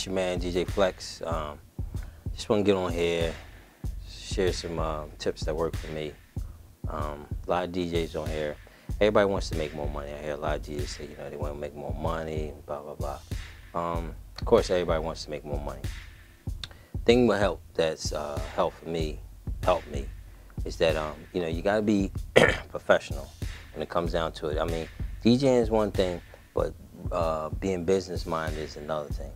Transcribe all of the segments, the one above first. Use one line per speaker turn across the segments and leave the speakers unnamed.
It's your man DJ Flex. Just want to get on here, share some tips that work for me. A lot of DJs on here. Everybody wants to make more money. I hear a lot of DJs say, you know, they want to make more money, blah blah blah. Of course, everybody wants to make more money. Thing will help that's helped me is that you know, you gotta be professional when it comes down to it. I mean, DJing is one thing, but being business minded is another thing.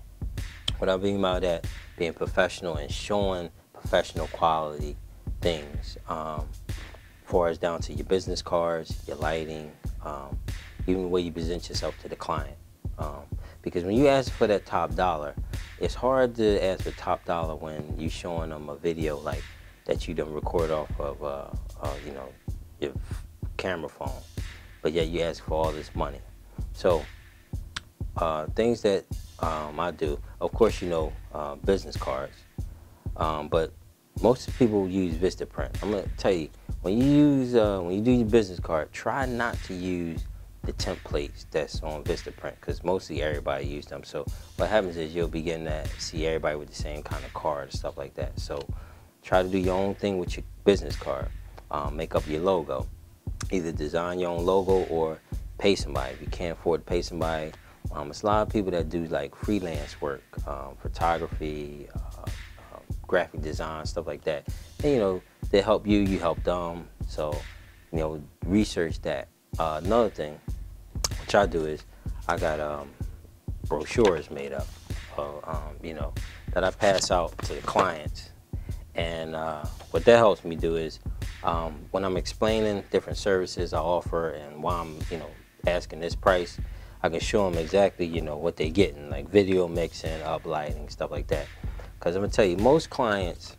What I mean by that, being professional and showing professional quality things, far as down to your business cards, your lighting, even the way you present yourself to the client. Because when you ask for that top dollar, it's hard to ask for top dollar when you showing them a video like that you done record off of you know, your camera phone, but yet you ask for all this money. So things that I do, of course, you know, business cards, but most people use Vistaprint. I'm gonna tell you, when you do your business card, try not to use the templates that's on Vistaprint, because mostly everybody use them. So what happens is you'll begin to see everybody with the same kind of card and stuff like that. So try to do your own thing with your business card. Make up your logo. Either design your own logo or pay somebody. If you can't afford to pay somebody, it's a lot of people that do like freelance work, photography, graphic design, stuff like that. And you know, they help you, you help them. So, you know, research that. Another thing, which I do, is I got brochures made up, you know, that I pass out to the clients. And what that helps me do is, when I'm explaining different services I offer and why I'm, you know, asking this price, I can show them exactly, you know, what they're getting, like video mixing, uplighting, stuff like that. Because I'm gonna tell you, most clients,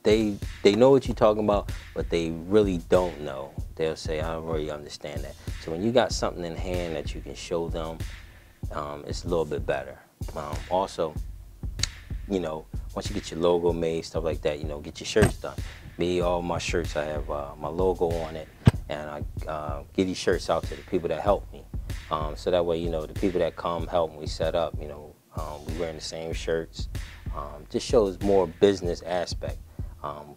they know what you're talking about, but they really don't know. They'll say, I don't really understand that. So when you got something in hand that you can show them, it's a little bit better. Also, you know, once you get your logo made, stuff like that, you know, get your shirts done. Me, all my shirts, I have my logo on it, and I give these shirts out to the people that help me. So that way, you know, the people that come help me set up, you know, we wearing the same shirts. Just shows more business aspect.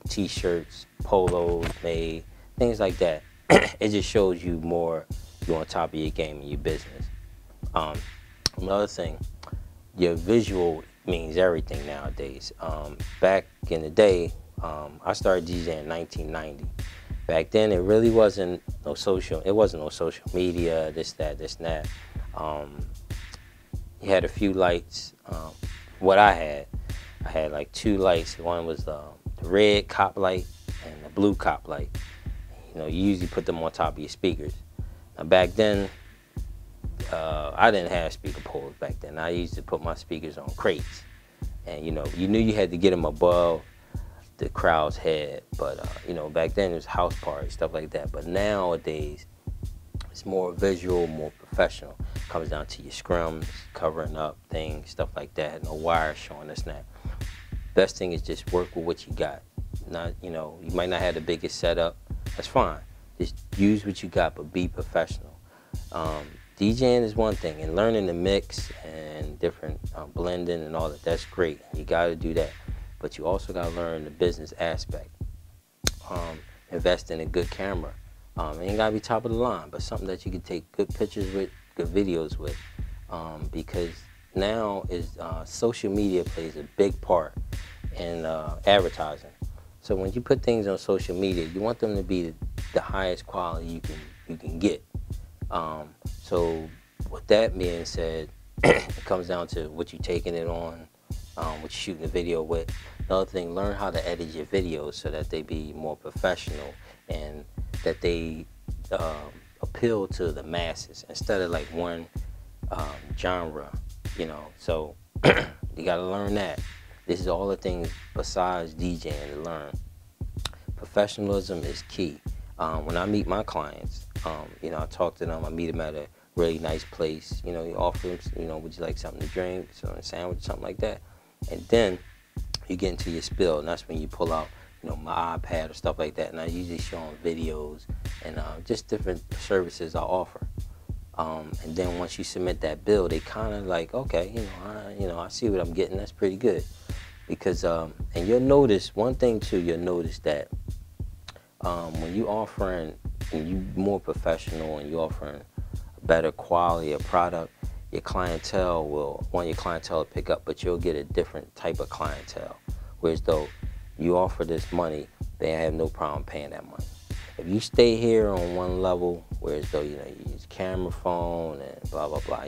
T-shirts, polos made, things like that. It just shows you more, you're on top of your game in your business. Another thing, your visual means everything nowadays. Back in the day, I started DJing in 1990. Back then, it really wasn't no social media, this, that, this, and that. You had a few lights. What I had like two lights. One was the red cop light and the blue cop light. You know, you usually put them on top of your speakers. Now back then, I didn't have speaker poles back then. I used to put my speakers on crates. And you know, you knew you had to get them above the crowd's head. But you know, back then it was house parties, stuff like that. But nowadays, it's more visual, more professional. It comes down to your scrims, covering up things, stuff like that. No wires showing this and that. Best thing is just work with what you got. Not, you know, you might not have the biggest setup. That's fine. Just use what you got, but be professional. DJing is one thing, and learning to mix and different blending and all that, that's great. You got to do that. But you also got to learn the business aspect. Invest in a good camera. It ain't got to be top of the line, but something that you can take good pictures with, good videos with. Because now is social media plays a big part in advertising. So when you put things on social media, you want them to be the highest quality you can get. So with that being said, it comes down to what you're taking it on, what you're shooting the video with. Another thing, learn how to edit your videos so that they be more professional and that they appeal to the masses instead of like one genre, you know. So you got to learn that. This is all the things besides DJing to learn. Professionalism is key. When I meet my clients, you know, I talk to them. I meet them at a really nice place. You know, you offer them, you know, would you like something to drink, a sandwich, something like that. And then you get into your spill, and that's when you pull out, you know, my iPad or stuff like that. And I usually show them videos and just different services I offer. And then once you submit that bill, they kind of like, okay, I see what I'm getting. That's pretty good. Because and you'll notice one thing too. You'll notice that when you offering, when you more professional and you offering a better quality of product, your clientele will pick up, but you'll get a different type of clientele. Whereas though you offer this money, they have no problem paying that money. If you stay here on one level, whereas though you use camera phone and blah blah blah,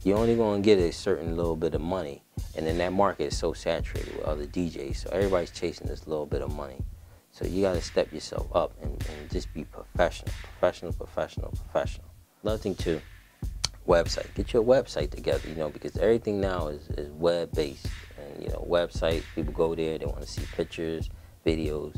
you're only gonna get a certain little bit of money, and then that market is so saturated with other DJs, so everybody's chasing this little bit of money. So you gotta step yourself up and just be professional. Another thing too, website. Get your website together, because everything now is web-based. And, website, people go there, they want to see pictures, videos.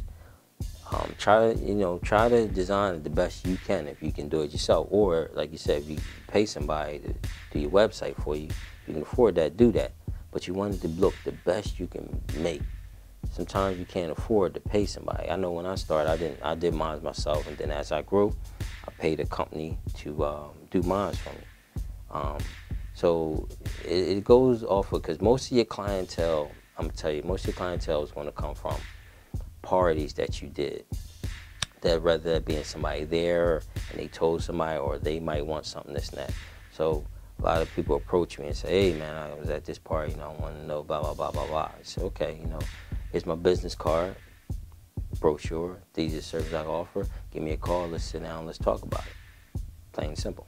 Try to design it the best you can if you can do it yourself. Or, like you said, if you pay somebody to do your website for you, if you can afford that, do that. But you want it to look the best you can make. Sometimes you can't afford to pay somebody. I know when I started, I did mine myself, and then as I grew, I paid a company to do mine for me. So it goes off of, because most of your clientele, I'm gonna tell you, most of your clientele is going to come from parties that you did. That rather that being somebody there and they told somebody, or they might want something, this and that. So a lot of people approach me and say, hey man, I was at this party, I want to know blah blah blah blah blah. I say, okay, here's my business card, brochure, these are the services I offer. Give me a call, let's sit down, let's talk about it. Plain and simple.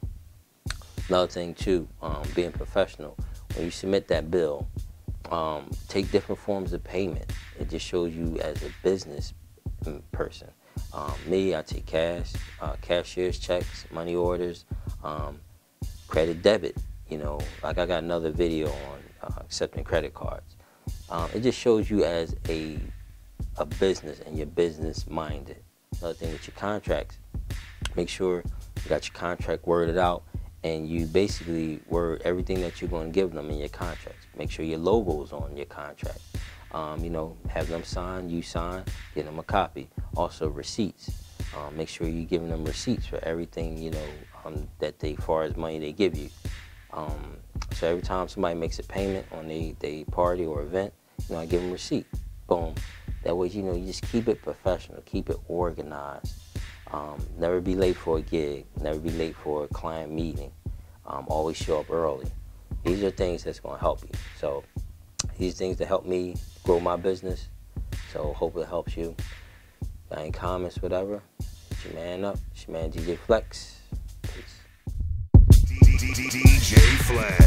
Another thing too, being professional. When you submit that bill, take different forms of payment. It just shows you as a business person. Me, I take cash, cashier's checks, money orders, credit debit. Like I got another video on accepting credit cards. It just shows you as a business and you're business minded. Another thing with your contracts, make sure you got your contract worded out, and you basically word everything that you're going to give them in your contracts. Make sure your logo's on your contract. Have them sign, you sign, get them a copy. Also receipts. Make sure you're giving them receipts for everything, that they, far as money they give you. So every time somebody makes a payment on they party or event, I give them a receipt. Boom. That way, you just keep it professional, keep it organized. Never be late for a gig, never be late for a client meeting. Always show up early. These are things that's going to help you. So these things that help me grow my business. So hope it helps you. Got any comments, whatever? It's your man up. It's your man DJ Flex. Peace.
DJ Flex.